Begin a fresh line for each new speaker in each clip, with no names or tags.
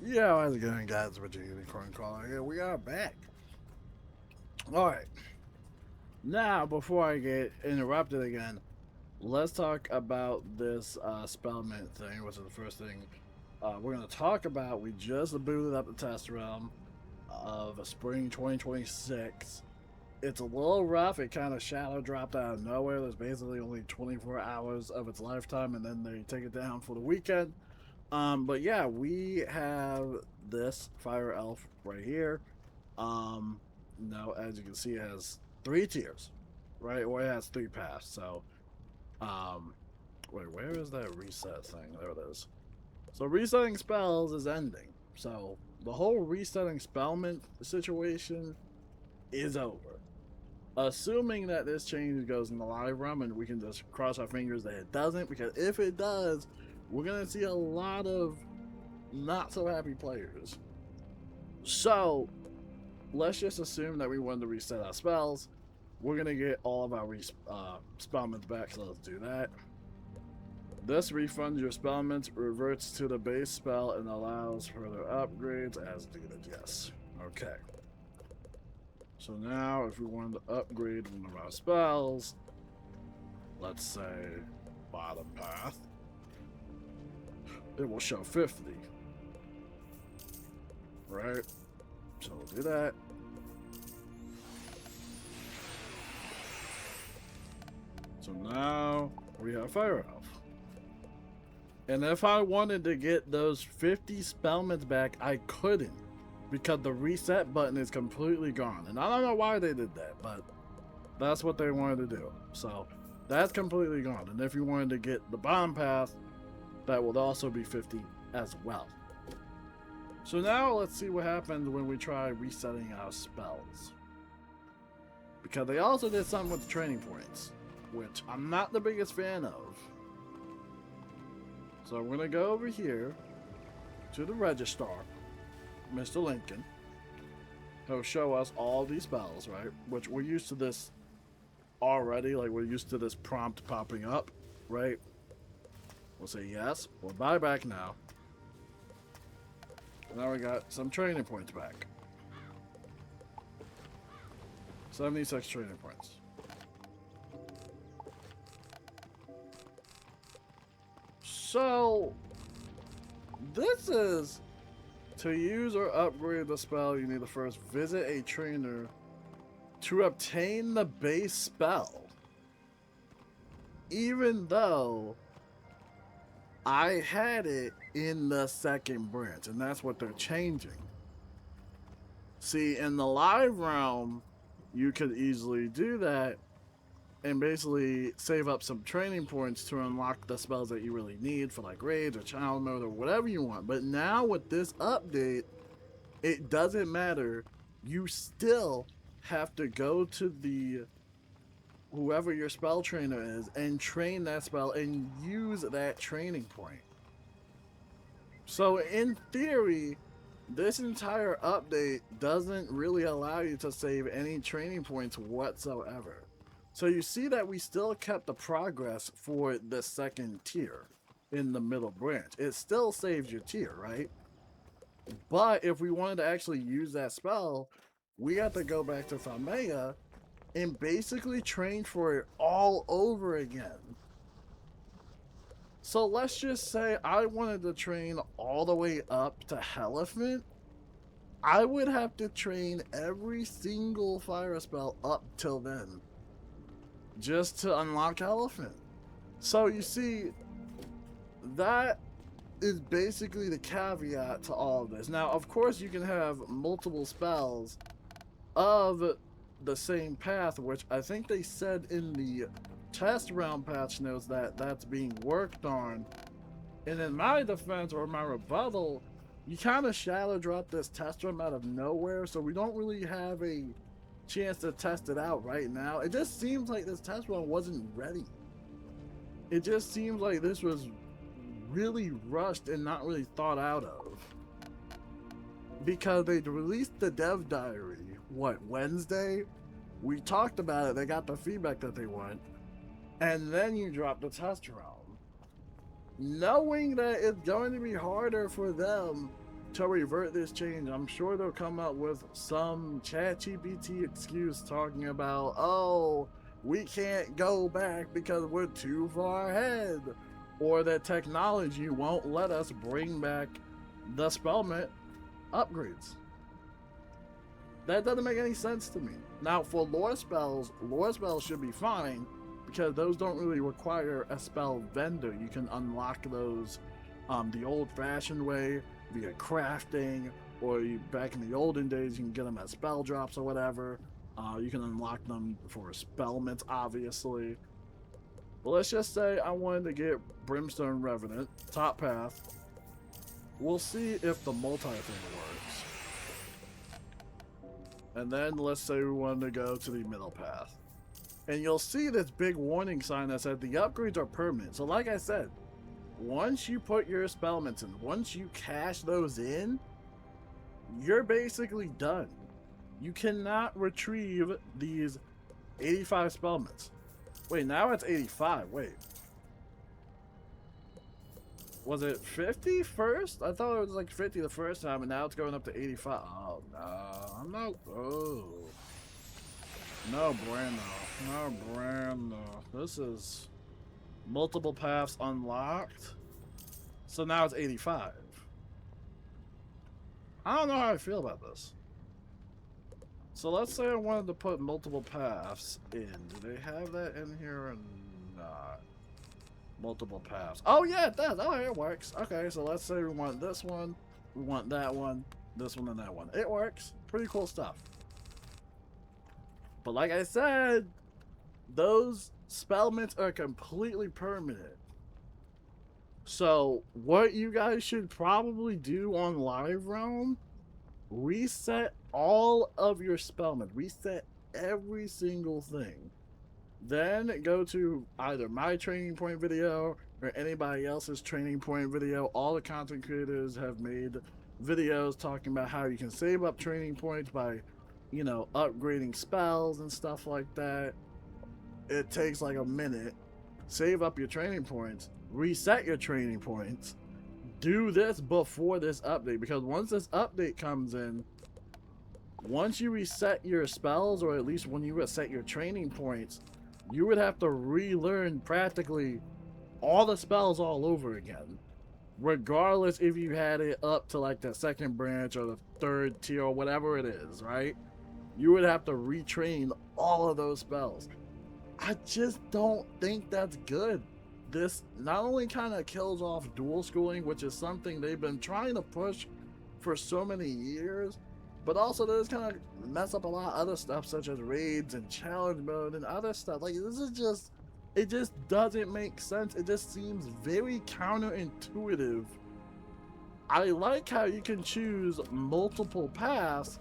Yeah, how's it going, guys? With your unicorn caller here. We are back. All right. Now, before I get interrupted again, let's talk about this Spellment thing, which is the first thing we're going to talk about. We just booted up the test realm of spring 2026. It's a little rough. It kind of shadow dropped out of nowhere. There's basically only 24 hours of its lifetime, and then they take it down for the weekend. But yeah, we have this fire elf right here. Now as you can see, it has three tiers, right? Or it has three paths. So, um, wait, where is that reset thing? There it is. So resetting spells is ending. So the whole resetting spellment situation is over. Assuming that this change goes in the live realm, and we can just cross our fingers that it doesn't, because if it does, we're gonna see a lot of not so happy players. So let's just assume that we want to reset our spells. We're gonna get all of our spellments back, so let's do that. This refunds your spellments, reverts to the base spell, and allows further upgrades as needed. Yes. Okay. So now, if we wanted to upgrade one of our spells, let's say bottom path, it will show 50. Right? So we'll do that. So now we have Fire Elf. And if I wanted to get those 50 spellments back, I couldn't, because the reset button is completely gone. And I don't know why they did that, but that's what they wanted to do. So that's completely gone. And if you wanted to get the bottom path, that would also be 50 as well. So now let's see what happens when we try resetting our spells. Because they also did something with the training points, which I'm not the biggest fan of. So I'm going to go over here to the registrar, Mr. Lincoln. He'll show us all these spells, right? Which we're used to this already. Like, we're used to this prompt popping up, right? We'll say yes. We'll buy back now. Now we got some training points back. 76 training points. So, this is to use or upgrade the spell, you need to first visit a trainer to obtain the base spell. Even though I had it in the second branch, and that's what they're changing. See, in the live realm, you could easily do that and basically save up some training points to unlock the spells that you really need for like raids or child mode or whatever you want. But now with this update, it doesn't matter. You still have to go to the whoever your spell trainer is and train that spell and use that training point. So in theory, this entire update doesn't really allow you to save any training points whatsoever. So you see that we still kept the progress for the second tier in the middle branch. It still saves your tier, right? But if we wanted to actually use that spell, we have to go back to Thamea and basically train for it all over again. So let's just say I wanted to train all the way up to Elephant. I would have to train every single fire spell up till then, just to unlock Elephant. So you see, that is basically the caveat to all of this. Now, of course, you can have multiple spells of the same path, which I think they said in the test round patch notes that that's being worked on. And in my defense, or my rebuttal, you kind of shadow drop this test room out of nowhere, so we don't really have a chance to test it out right now. It just seems like this test run wasn't ready. It just seems like this was really rushed and not really thought out of. Because they released the dev diary, what, Wednesday? We talked about it, they got the feedback that they want, and then you drop the test round. Knowing that it's going to be harder for them to revert this change, I'm sure they'll come up with some ChatGPT excuse talking about, oh, we can't go back because we're too far ahead, or that technology won't let us bring back the Spellment upgrades. That doesn't make any sense to me. Now, for lore spells should be fine because those don't really require a spell vendor. You can unlock those the old-fashioned way via crafting, or back in the olden days, you can get them at spell drops or whatever. You can unlock them for Spellment, obviously. But let's just say I wanted to get Brimstone Revenant, top path. We'll see if the multi thing works. And then let's say we wanted to go to the middle path. And you'll see this big warning sign that said the upgrades are permanent. So like I said, once you put your Spellments in, once you cash those in, you're basically done. You cannot retrieve these 85 Spellments. Wait, now it's 85. Wait. Was it 50 first? I thought it was like 50 the first time, and now it's going up to 85. Oh, no. I'm not... Oh. No bueno. No bueno. This is... multiple paths unlocked. So now it's 85. I don't know how I feel about this. So let's say I wanted to put multiple paths in. Do they have that in here or not? Multiple paths. Oh yeah, it does. Oh, it works. Okay, so let's say we want this one, we want that one, this one, and that one. It works. Pretty cool stuff. But like I said, those Spellments are completely permanent. So what you guys should probably do on Live Realm, reset all of your Spellments. Reset every single thing. Then go to either my training point video or anybody else's training point video. All the content creators have made videos talking about how you can save up training points by, you know, upgrading spells and stuff like that. It takes like a minute. Save up your training points, reset your training points, do this before this update, because once this update comes in, once you reset your spells, or at least when you reset your training points, you would have to relearn practically all the spells all over again, regardless if you had it up to like the second branch or the third tier or whatever it is, right? You would have to retrain all of those spells. I just don't think that's good. This not only kind of kills off dual schooling, which is something they've been trying to push for so many years, but also does kind of mess up a lot of other stuff, such as raids and challenge mode and other stuff. Like, this is just, it just doesn't make sense. It just seems very counterintuitive. I like how you can choose multiple paths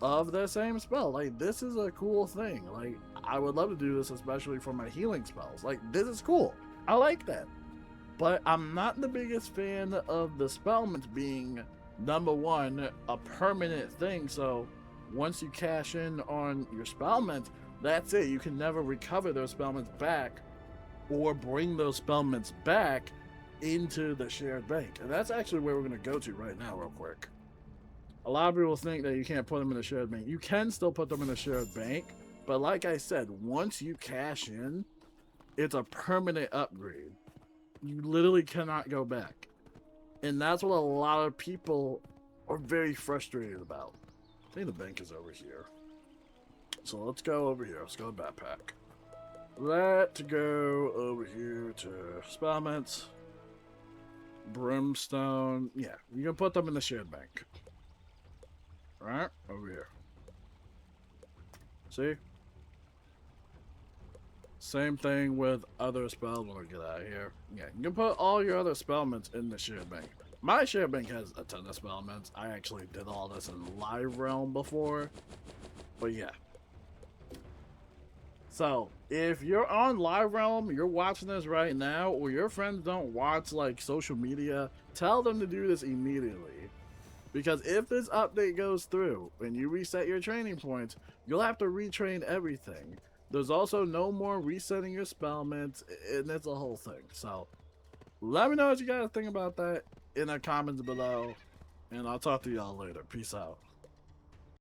of the same spell. Like, this is a cool thing. Like, I would love to do this, especially for my healing spells. Like, this is cool. I like that. But I'm not the biggest fan of the Spellments being, number one, a permanent thing. So once you cash in on your Spellments, that's it. You can never recover those Spellments back or bring those Spellments back into the shared bank. And that's actually where we're going to go to right now real quick. A lot of people think that you can't put them in the shared bank. You can still put them in the shared bank, but like I said, once you cash in, it's a permanent upgrade. You literally cannot go back. And that's what a lot of people are very frustrated about. I think the bank is over here. So let's go over here. Let's go to backpack. Let's go over here to Spellments. Brimstone. Yeah, you can put them in the shared bank. Right? Over here. See? Same thing with other spells when I get out of here. Yeah, you can put all your other Spellments in the shared bank. My shared bank has a ton of Spellments. I actually did all this in Live Realm before. But yeah. So, if you're on Live Realm, you're watching this right now, or your friends don't watch like social media, tell them to do this immediately. Because if this update goes through and you reset your training points, you'll have to retrain everything. There's also no more resetting your Spellments, and it's a whole thing. So, let me know what you guys think about that in the comments below. And I'll talk to y'all later. Peace out.